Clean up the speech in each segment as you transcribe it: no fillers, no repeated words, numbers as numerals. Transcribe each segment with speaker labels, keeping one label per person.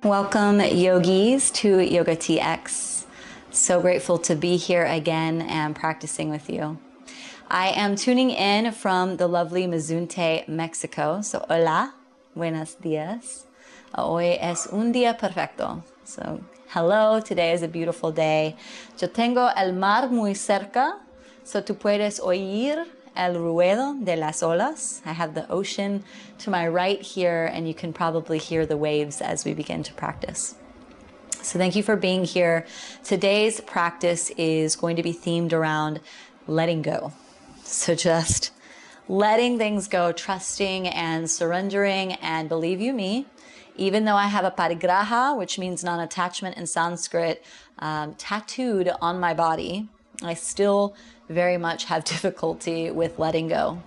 Speaker 1: Welcome, yogis, to YOGATX. So grateful to be here again and practicing with you. I am tuning in from the lovely Mazunte, Mexico. So, hola, buenos días. Hoy es un día perfecto. So, hello, today is a beautiful day. Yo tengo el mar muy cerca, so tú puedes oír el ruedo de las olas. I have the ocean to my right here, and you can probably hear the waves as we begin to practice. So thank you for being here. Today's practice is going to be themed around letting go. So just letting things go, trusting and surrendering, and believe you me, even though I have a parigraha, which means non-attachment in Sanskrit, tattooed on my body, I still very much have difficulty with letting go.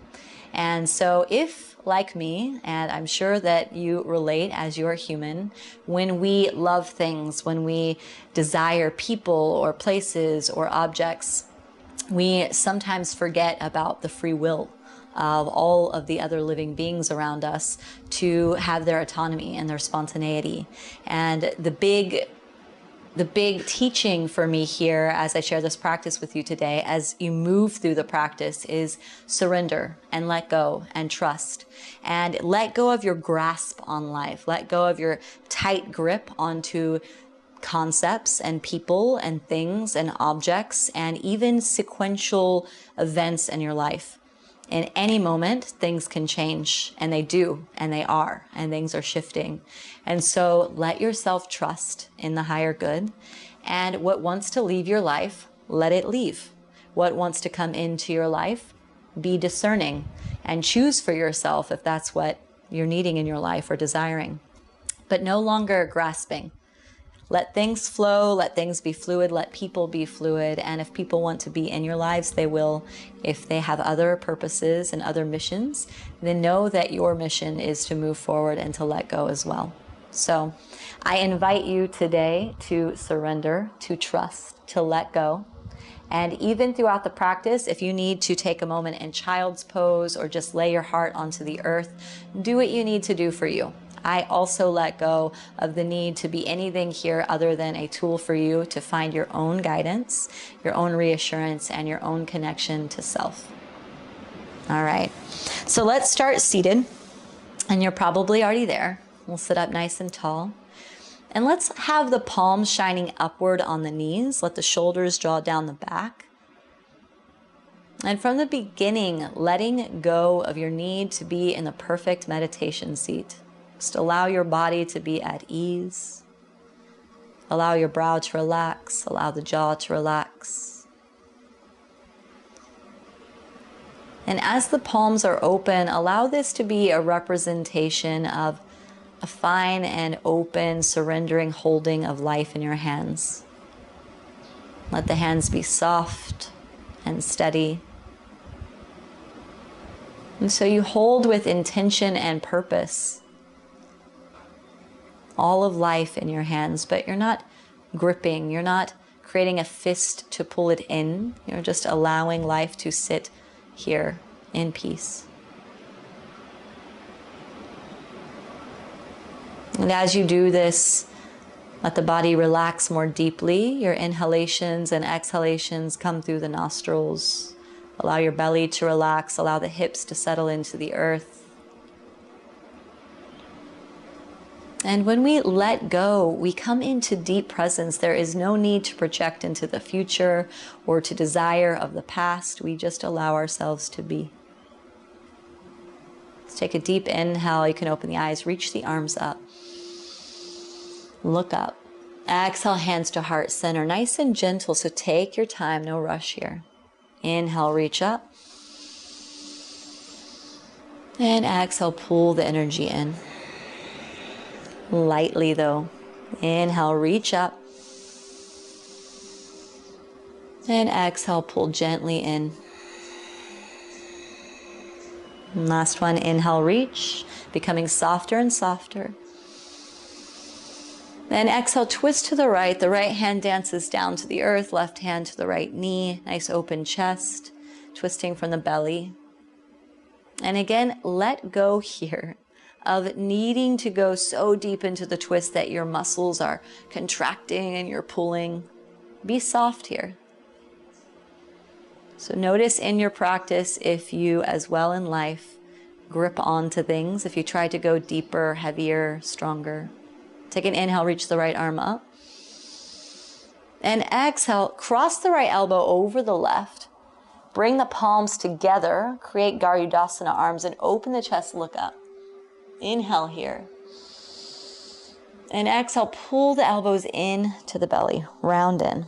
Speaker 1: And so if, like me, and I'm sure that you relate as you're human, when we love things, when we desire people or places or objects, we sometimes forget about the free will of all of the other living beings around us to have their autonomy and their spontaneity. And the big teaching for me here as I share this practice with you today, as you move through the practice, is surrender and let go and trust. And let go of your grasp on life. Let go of your tight grip onto concepts and people and things and objects and even sequential events in your life. In any moment, things can change, and they do, and they are, and things are shifting. And so let yourself trust in the higher good, and what wants to leave your life, let it leave. What wants to come into your life, be discerning, and choose for yourself if that's what you're needing in your life or desiring. But no longer grasping. Let things flow, let things be fluid, let people be fluid, and if people want to be in your lives, they will. If they have other purposes and other missions, then know that your mission is to move forward and to let go as well. So I invite you today to surrender, to trust, to let go. And even throughout the practice, if you need to take a moment in child's pose or just lay your heart onto the earth, do what you need to do for you. I also let go of the need to be anything here other than a tool for you to find your own guidance, your own reassurance, and your own connection to self. All right, so let's start seated, and you're probably already there. We'll sit up nice and tall. And let's have the palms shining upward on the knees. Let the shoulders draw down the back. And from the beginning, letting go of your need to be in the perfect meditation seat. Just allow your body to be at ease. Allow your brow to relax. Allow the jaw to relax. And as the palms are open, allow this to be a representation of a fine and open, surrendering holding of life in your hands. Let the hands be soft and steady. And so you hold with intention and purpose all of life in your hands, but you're not gripping, you're not creating a fist to pull it in, you're just allowing life to sit here in peace. And as you do this, let the body relax more deeply. Your inhalations and exhalations come through the nostrils. Allow your belly to relax, allow the hips to settle into the earth. And when we let go, we come into deep presence. There is no need to project into the future or to desire of the past. We just allow ourselves to be. Let's take a deep inhale. You can open the eyes, reach the arms up. Look up. Exhale, hands to heart center. Nice and gentle, so take your time, no rush here. Inhale, reach up. And exhale, pull the energy in. Lightly though. Inhale, reach up. And exhale, pull gently in. And last one, inhale, reach, becoming softer and softer. Then exhale, twist to the right hand dances down to the earth, left hand to the right knee, nice open chest, twisting from the belly. And again, let go here of needing to go so deep into the twist that your muscles are contracting and you're pulling. Be soft here. So notice in your practice if you, as well in life, grip onto things, if you try to go deeper, heavier, stronger. Take an inhale, reach the right arm up. And exhale, cross the right elbow over the left. Bring the palms together, create Garudasana arms, and open the chest, look up. Inhale here. And exhale, pull the elbows in to the belly, round in.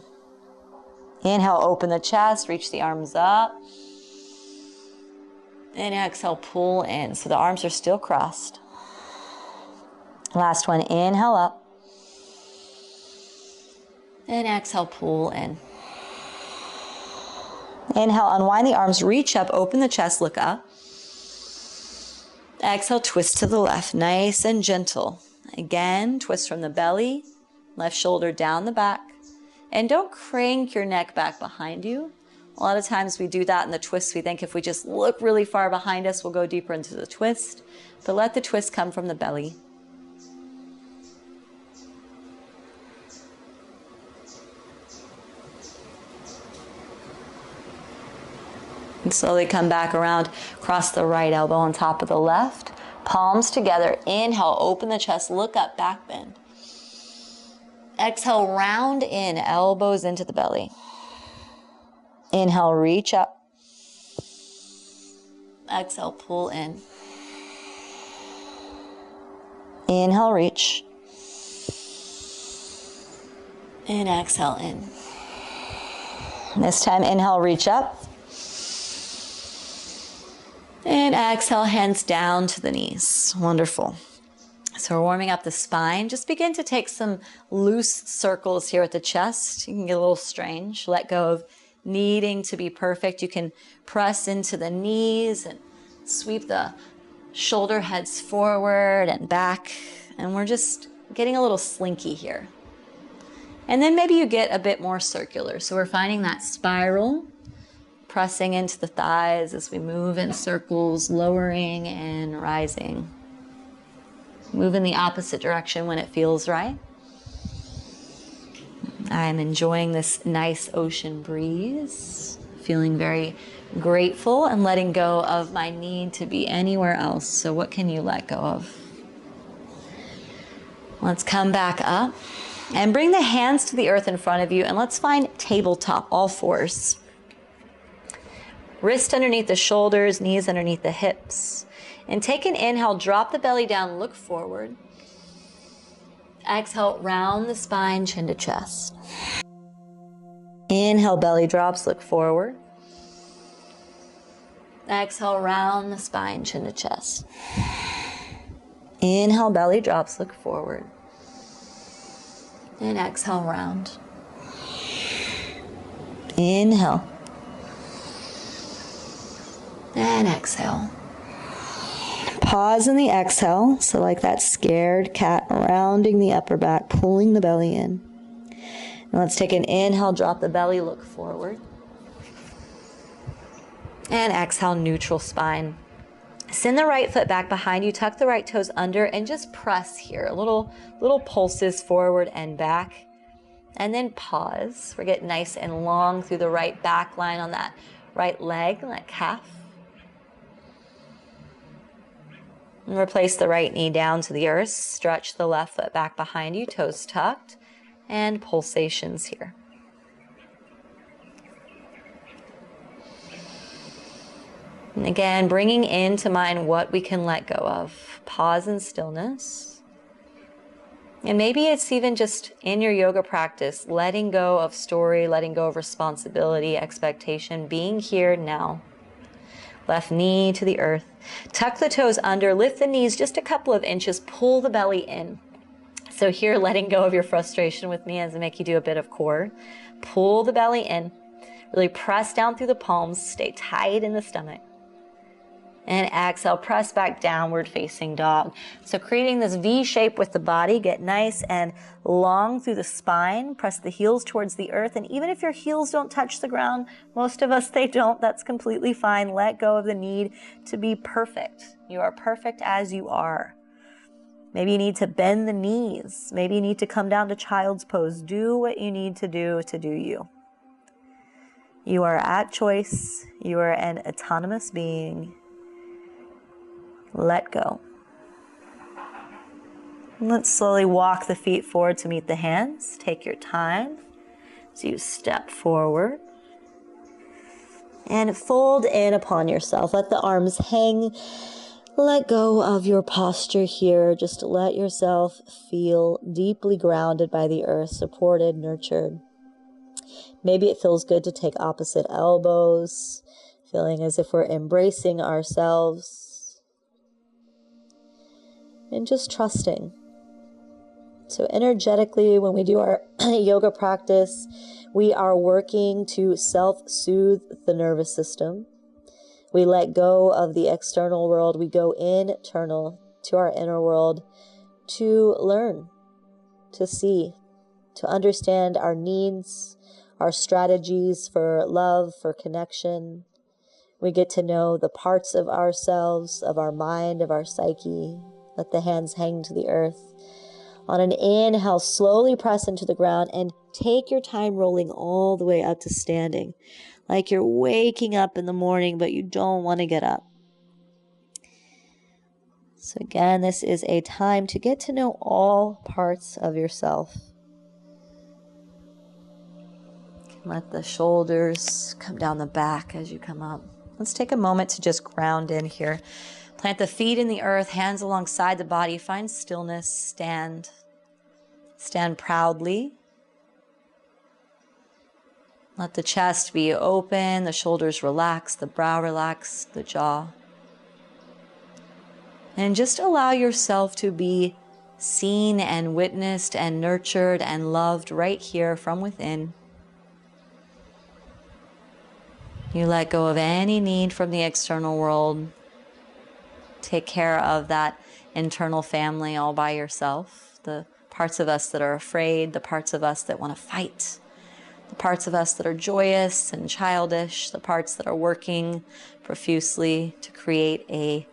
Speaker 1: Inhale, open the chest, reach the arms up. And exhale, pull in. So the arms are still crossed. Last one, inhale up. And exhale, pull in. Inhale, unwind the arms, reach up, open the chest, look up. Exhale, twist to the left, nice and gentle. Again, twist from the belly, left shoulder down the back. And don't crank your neck back behind you. A lot of times we do that in the twist. We think if we just look really far behind us, we'll go deeper into the twist. But let the twist come from the belly. And slowly come back around, cross the right elbow on top of the left. Palms together, inhale, open the chest, look up, back bend. Exhale, round in, elbows into the belly. Inhale, reach up. Exhale, pull in. Inhale, reach. And exhale, in. This time, inhale, reach up. And exhale, hands down to the knees. Wonderful. So we're warming up the spine. Just begin to take some loose circles here at the chest. You can get a little strange. Let go of needing to be perfect. You can press into the knees and sweep the shoulder heads forward and back. And we're just getting a little slinky here. And then maybe you get a bit more circular. So we're finding that spiral, pressing into the thighs as we move in circles, lowering and rising. Move in the opposite direction when it feels right. I'm enjoying this nice ocean breeze, feeling very grateful and letting go of my need to be anywhere else. So what can you let go of? Let's come back up and bring the hands to the earth in front of you, and let's find tabletop, all fours. Wrist underneath the shoulders, knees underneath the hips. And take an inhale, drop the belly down, look forward. Exhale, round the spine, chin to chest. Inhale, belly drops, look forward. Exhale, round the spine, chin to chest. Inhale, belly drops, look forward. And exhale, round. Inhale. And exhale. Pause in the exhale, so like that scared cat, rounding the upper back, pulling the belly in. And let's take an inhale, drop the belly, look forward. And exhale, neutral spine. Send the right foot back behind you, tuck the right toes under, and just press here. Little pulses forward and back. And then pause. We're getting nice and long through the right back line on that right leg, that calf. And replace the right knee down to the earth. Stretch the left foot back behind you, toes tucked, and pulsations here. And again, bringing into mind what we can let go of. Pause in stillness. And maybe it's even just in your yoga practice, letting go of story, letting go of responsibility, expectation, being here now. Left knee to the earth. Tuck the toes under, lift the knees just a couple of inches, pull the belly in. So here, letting go of your frustration with me as I make you do a bit of core. Pull the belly in. Really press down through the palms, stay tight in the stomach. And exhale, press back downward facing dog. So creating this V shape with the body, get nice and long through the spine, press the heels towards the earth. And even if your heels don't touch the ground, most of us, they don't, that's completely fine. Let go of the need to be perfect. You are perfect as you are. Maybe you need to bend the knees. Maybe you need to come down to child's pose. Do what you need to do you. You are at choice. You are an autonomous being. Let go. Let's slowly walk the feet forward to meet the hands. Take your time. So you step forward. And fold in upon yourself. Let the arms hang. Let go of your posture here. Just let yourself feel deeply grounded by the earth, supported, nurtured. Maybe it feels good to take opposite elbows, feeling as if we're embracing ourselves. And just trusting. So energetically, when we do our yoga practice, we are working to self-soothe the nervous system. We let go of the external world. We go internal to our inner world to learn, to see, to understand our needs, our strategies for love, for connection. We get to know the parts of ourselves, of our mind, of our psyche. Let the hands hang to the earth. On an inhale, slowly press into the ground and take your time rolling all the way up to standing. Like you're waking up in the morning, but you don't want to get up. So again, this is a time to get to know all parts of yourself. Let the shoulders come down the back as you come up. Let's take a moment to just ground in here. Plant the feet in the earth, hands alongside the body. Find stillness, stand. Stand proudly. Let the chest be open, the shoulders relax, the brow relax, the jaw. And just allow yourself to be seen and witnessed and nurtured and loved right here from within. You let go of any need from the external world. Take care of that internal family all by yourself. The parts of us that are afraid, the parts of us that want to fight, the parts of us that are joyous and childish, the parts that are working profusely to create a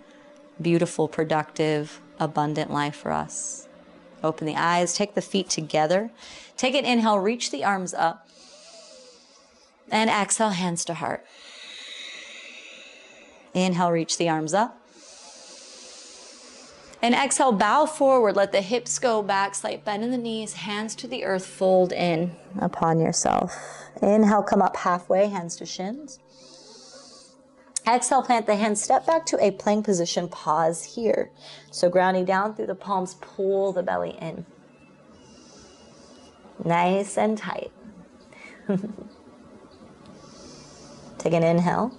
Speaker 1: beautiful, productive, abundant life for us. Open the eyes, take the feet together. Take an inhale, reach the arms up. And exhale, hands to heart. Inhale, reach the arms up. And exhale, bow forward. Let the hips go back, slight bend in the knees, hands to the earth, fold in upon yourself. Inhale, come up halfway, hands to shins. Exhale, plant the hands, step back to a plank position, pause here. So grounding down through the palms, pull the belly in. Nice and tight. Take an inhale.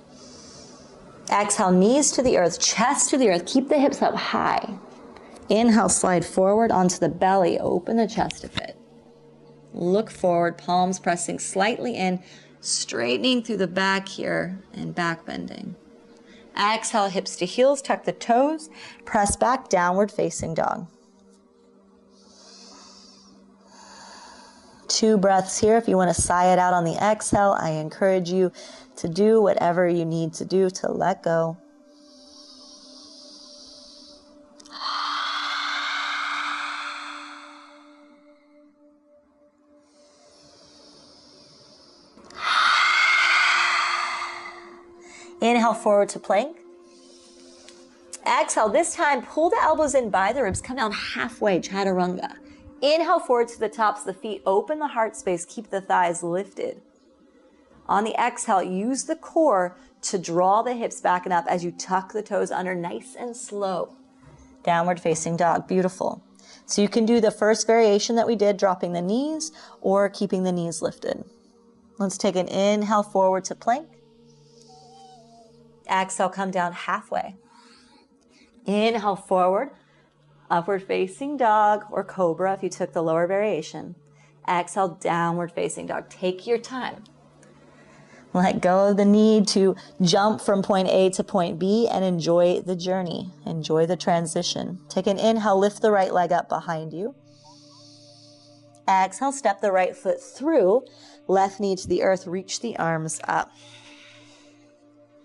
Speaker 1: Exhale, knees to the earth, chest to the earth. Keep the hips up high. Inhale, slide forward onto the belly. Open the chest to fit. Look forward, palms pressing slightly in, straightening through the back here and back bending. Exhale, hips to heels, tuck the toes, press back, downward facing dog. 2 breaths here. If you want to sigh it out on the exhale, I encourage you to do whatever you need to do to let go. Inhale forward to plank. Exhale, this time pull the elbows in by the ribs, come down halfway, chaturanga. Inhale forward to the tops of the feet, open the heart space, keep the thighs lifted. On the exhale, use the core to draw the hips back and up as you tuck the toes under, nice and slow. Downward facing dog, beautiful. So you can do the first variation that we did, dropping the knees or keeping the knees lifted. Let's take an inhale forward to plank. Exhale, come down halfway. Inhale forward, upward facing dog or cobra if you took the lower variation. Exhale, downward facing dog. Take your time. Let go of the need to jump from point A to point B and enjoy the journey. Enjoy the transition. Take an inhale, lift the right leg up behind you. Exhale, step the right foot through, left knee to the earth, reach the arms up.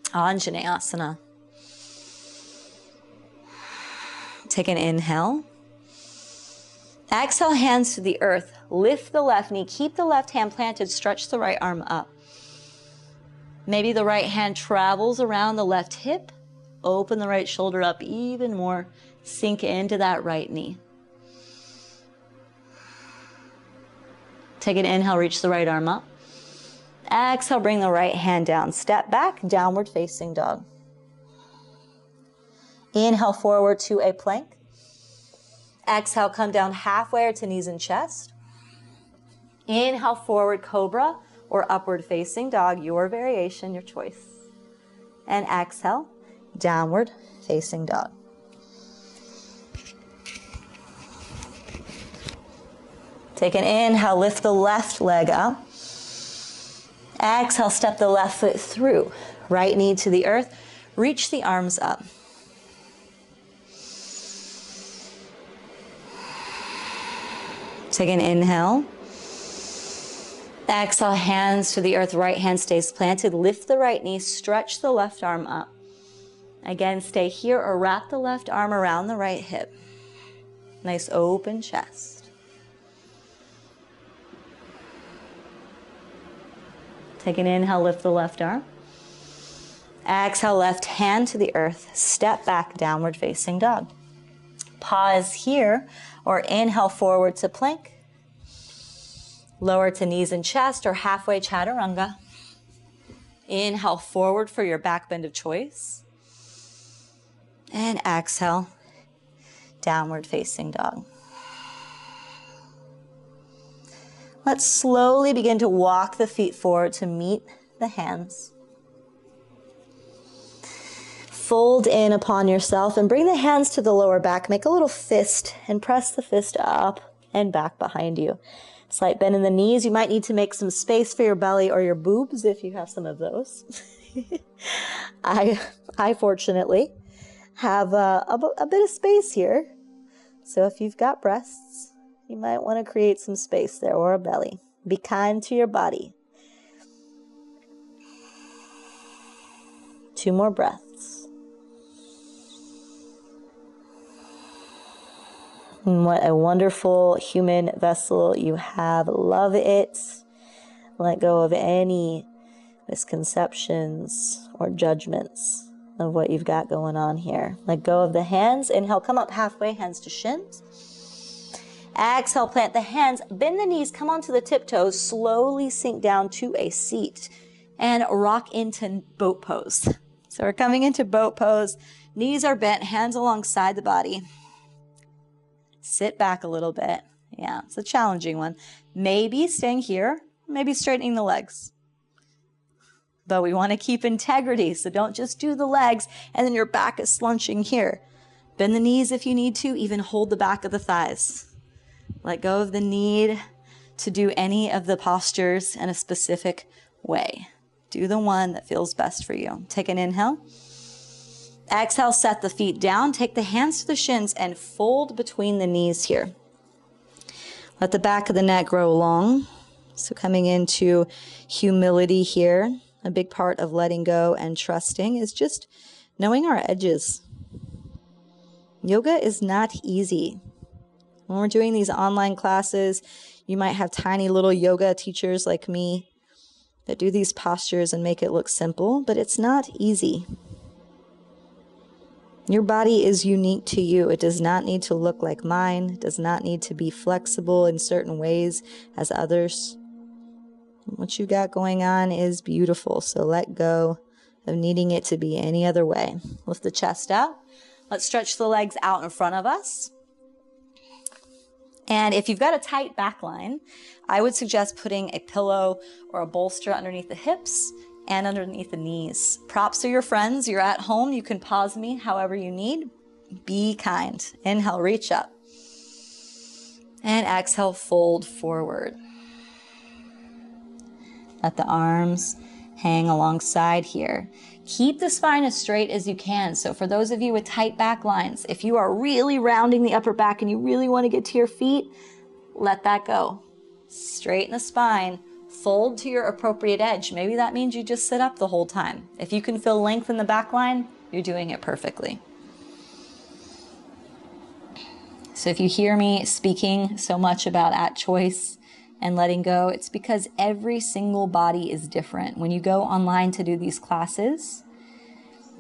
Speaker 1: Anjaneyasana. Take an inhale. Exhale, hands to the earth. Lift the left knee. Keep the left hand planted. Stretch the right arm up. Maybe the right hand travels around the left hip. Open the right shoulder up even more. Sink into that right knee. Take an inhale, reach the right arm up. Exhale, bring the right hand down. Step back, downward facing dog. Inhale forward to a plank. Exhale, come down halfway or to knees and chest. Inhale, forward cobra or upward facing dog, your variation, your choice. And exhale, downward facing dog. Take an inhale, lift the left leg up. Exhale, step the left foot through. Right knee to the earth. Reach the arms up. Take an inhale. Exhale, hands to the earth. Right hand stays planted. Lift the right knee. Stretch the left arm up. Again, stay here or wrap the left arm around the right hip. Nice open chest. Take an inhale, lift the left arm. Exhale, left hand to the earth. Step back, downward facing dog. Pause here or inhale forward to plank. Lower to knees and chest or halfway chaturanga. Inhale forward for your back bend of choice. And exhale, downward facing dog. Let's slowly begin to walk the feet forward to meet the hands. Fold in upon yourself and bring the hands to the lower back. Make a little fist and press the fist up and back behind you. Slight bend in the knees. You might need to make some space for your belly or your boobs if you have some of those. I fortunately have a bit of space here. So if you've got breasts, you might want to create some space there or a belly. Be kind to your body. 2 more breaths. And what a wonderful human vessel you have. Love it. Let go of any misconceptions or judgments of what you've got going on here. Let go of the hands. Inhale, come up halfway, hands to shins. Exhale, plant the hands, bend the knees, come onto the tiptoes, slowly sink down to a seat and rock into boat pose. So we're coming into boat pose. Knees are bent, hands alongside the body. Sit back a little bit. Yeah, it's a challenging one. Maybe staying here, maybe straightening the legs. But we want to keep integrity, so don't just do the legs and then your back is slunching here. Bend the knees if you need to, even hold the back of the thighs. Let go of the need to do any of the postures in a specific way. Do the one that feels best for you. Take an inhale. Exhale, set the feet down. Take the hands to the shins and fold between the knees here. Let the back of the neck grow long. So coming into humility here. A big part of letting go and trusting is just knowing our edges. Yoga is not easy. When we're doing these online classes, you might have tiny little yoga teachers like me that do these postures and make it look simple, but it's not easy. Your body is unique to you. It does not need to look like mine. It does not need to be flexible in certain ways as others. What you got going on is beautiful, so let go of needing it to be any other way. Lift the chest out. Let's stretch the legs out in front of us. And if you've got a tight back line, I would suggest putting a pillow or a bolster underneath the hips and underneath the knees. Props are your friends. You're at home. You can pause me however you need. Be kind. Inhale, reach up. And exhale, fold forward. Let the arms hang alongside here. Keep the spine as straight as you can. So for those of you with tight back lines, if you are really rounding the upper back and you really want to get to your feet, let that go. Straighten the spine, fold to your appropriate edge. Maybe that means you just sit up the whole time. If you can feel length in the back line, you're doing it perfectly. So if you hear me speaking so much about at choice and letting go, it's because every single body is different. When you go online to do these classes,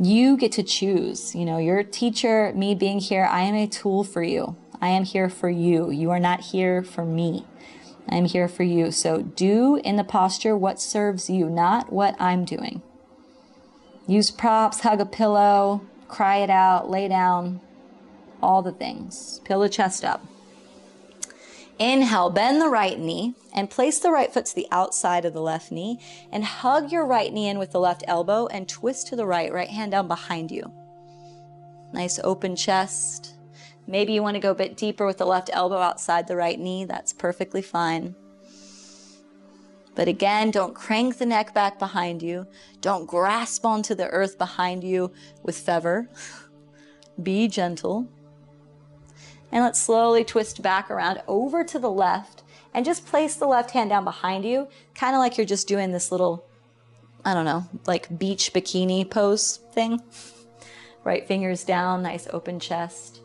Speaker 1: you get to choose. You know, your teacher, me being here, I am a tool for you. I am here for you. You are not here for me. I am here for you. So do in the posture what serves you, not what I'm doing. Use props, hug a pillow, cry it out, lay down, all the things. Peel the chest up. Inhale, bend the right knee and place the right foot to the outside of the left knee and hug your right knee in with the left elbow and twist to the right, right hand down behind you. Nice open chest. Maybe you want to go a bit deeper with the left elbow outside the right knee. That's perfectly fine. But again, don't crank the neck back behind you. Don't grasp onto the earth behind you with fervor. Be gentle. And let's slowly twist back around over to the left and just place the left hand down behind you, kind of like you're just doing this little, I don't know, like beach bikini pose thing. Right fingers down, nice open chest.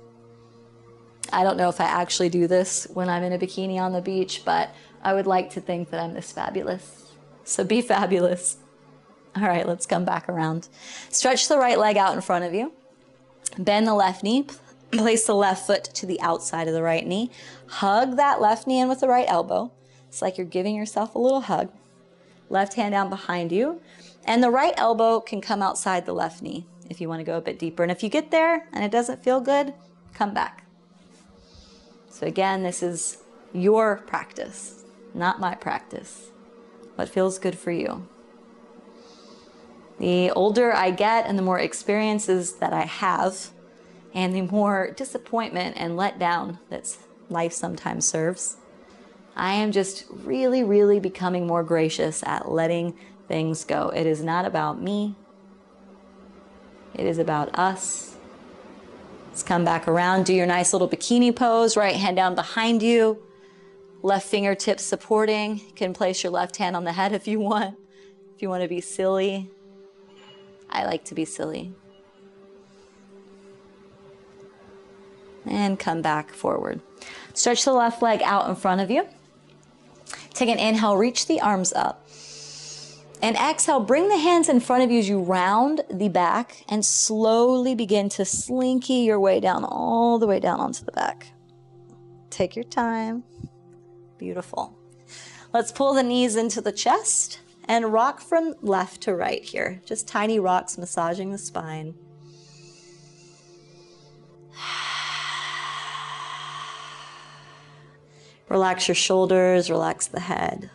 Speaker 1: I don't know if I actually do this when I'm in a bikini on the beach, but I would like to think that I'm this fabulous. So be fabulous. All right, let's come back around. Stretch the right leg out in front of you. Bend the left knee. Place the left foot to the outside of the right knee. Hug that left knee in with the right elbow. It's like you're giving yourself a little hug. Left hand down behind you. And the right elbow can come outside the left knee if you want to go a bit deeper. And if you get there and it doesn't feel good, come back. So again, this is your practice, not my practice. What feels good for you. The older I get and the more experiences that I have, and the more disappointment and letdown that life sometimes serves, I am just really, really becoming more gracious at letting things go. It is not about me. It is about us. Let's come back around. Do your nice little bikini pose. Right hand down behind you. Left fingertips supporting. You can place your left hand on the head if you want. If you want to be silly. I like to be silly. And come back forward. Stretch the left leg out in front of you. Take an inhale, reach the arms up. And exhale, bring the hands in front of you as you round the back and slowly begin to slinky your way down, all the way down onto the back. Take your time. Beautiful. Let's pull the knees into the chest and rock from left to right here. Just tiny rocks massaging the spine. Relax your shoulders, relax the head.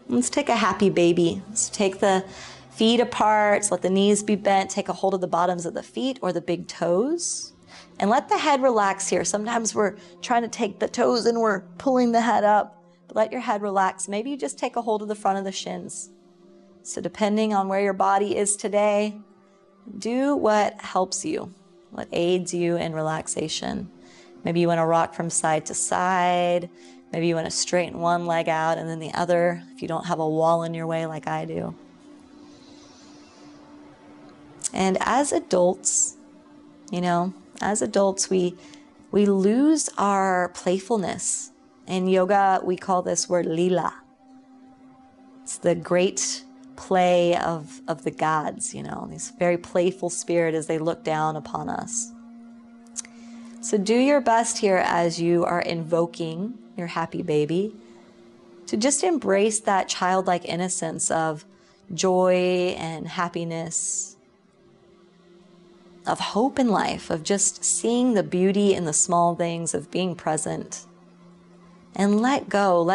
Speaker 1: Let's take a happy baby. Let's take the feet apart, let's let the knees be bent, take a hold of the bottoms of the feet or the big toes, and let the head relax here. Sometimes we're trying to take the toes and we're pulling the head up, but let your head relax. Maybe you just take a hold of the front of the shins. So depending on where your body is today, do what helps you, what aids you in relaxation. Maybe you want to rock from side to side. Maybe you want to straighten one leg out and then the other if you don't have a wall in your way like I do. And as adults, we lose our playfulness. In yoga, we call this word lila. It's the great play of the gods, these very playful spirit as they look down upon us. So do your best here as you are invoking your happy baby to just embrace that childlike innocence of joy and happiness, of hope in life, of just seeing the beauty in the small things, of being present. And let go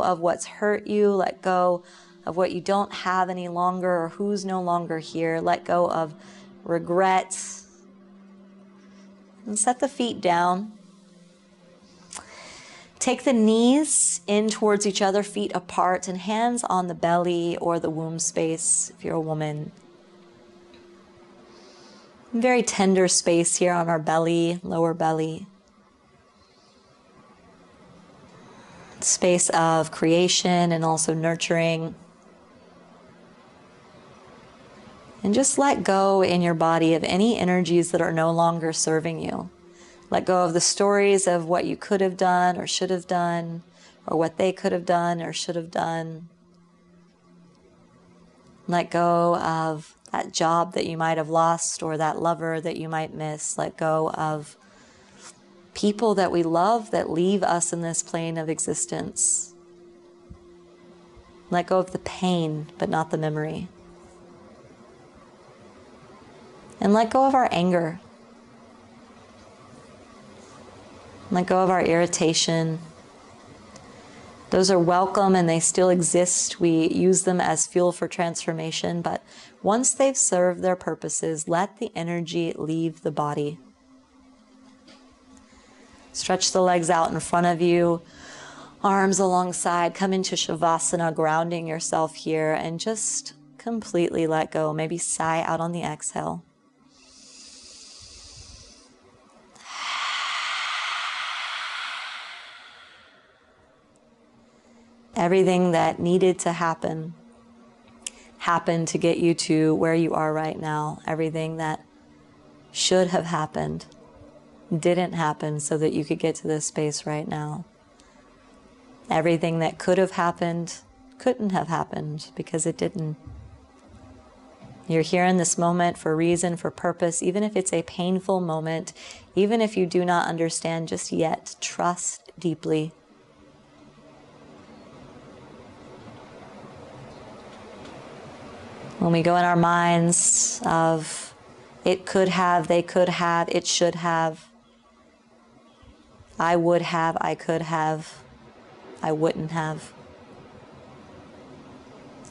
Speaker 1: of what's hurt you, let go of what you don't have any longer or who's no longer here, let go of regret. And set the feet down. Take the knees in towards each other, feet apart, and hands on the belly or the womb space if you're a woman. Very tender space here on our belly, lower belly. Space of creation and also nurturing. And just let go in your body of any energies that are no longer serving you. Let go of the stories of what you could have done or should have done, or what they could have done or should have done. Let go of that job that you might have lost or that lover that you might miss. Let go of people that we love that leave us in this plane of existence. Let go of the pain, but not the memory. And let go of our anger. Let go of our irritation. Those are welcome and they still exist. We use them as fuel for transformation, but once they've served their purposes, let the energy leave the body. Stretch the legs out in front of you, arms alongside, come into Savasana, grounding yourself here, and just completely let go. Maybe sigh out on the exhale. Everything that needed to happen happened to get you to where you are right now. Everything that should have happened didn't happen so that you could get to this space right now. Everything that could have happened couldn't have happened because it didn't. You're here in this moment for reason, for purpose, even if it's a painful moment, even if you do not understand just yet, trust deeply. When we go in our minds of it could have, they could have, it should have, I would have, I could have, I wouldn't have.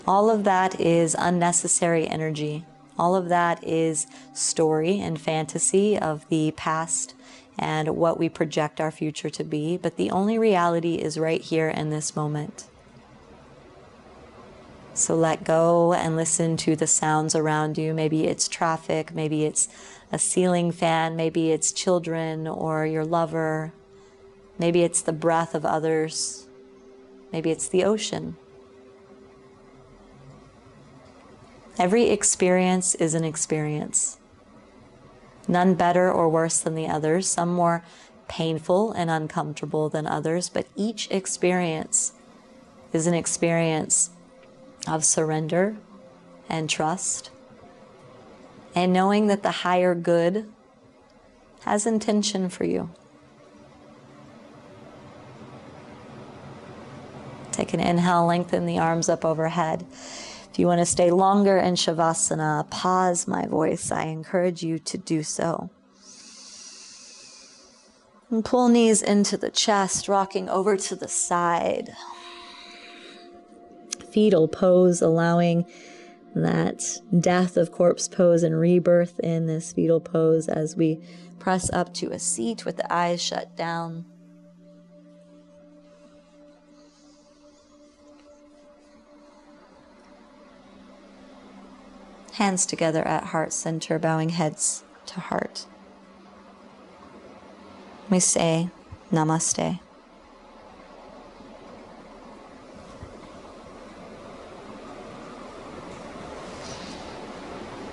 Speaker 1: All of that is unnecessary energy. All of that is story and fantasy of the past and what we project our future to be. But the only reality is right here in this moment. So let go and listen to the sounds around you. Maybe it's traffic, maybe it's a ceiling fan, maybe it's children or your lover, maybe it's the breath of others, maybe it's the ocean. Every experience is an experience. None better or worse than the others, some more painful and uncomfortable than others, but each experience is an experience of surrender and trust, and knowing that the higher good has intention for you. Take an inhale, lengthen the arms up overhead. If you want to stay longer in Shavasana, pause my voice. I encourage you to do so. And pull knees into the chest, rocking over to the side. Fetal pose, allowing that death of corpse pose and rebirth in this fetal pose as we press up to a seat with the eyes shut down. Hands together at heart center, bowing heads to heart. We say Namaste.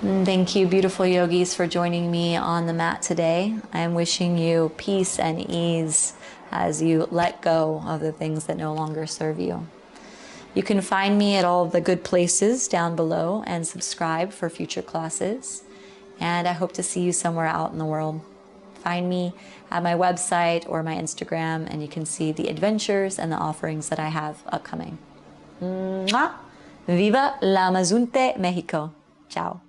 Speaker 1: Thank you, beautiful yogis, for joining me on the mat today. I am wishing you peace and ease as you let go of the things that no longer serve you. You can find me at all of the good places down below and subscribe for future classes. And I hope to see you somewhere out in the world. Find me at my website or my Instagram, and you can see the adventures and the offerings that I have upcoming. Mwah! Viva la Mazunte, Mexico. Ciao.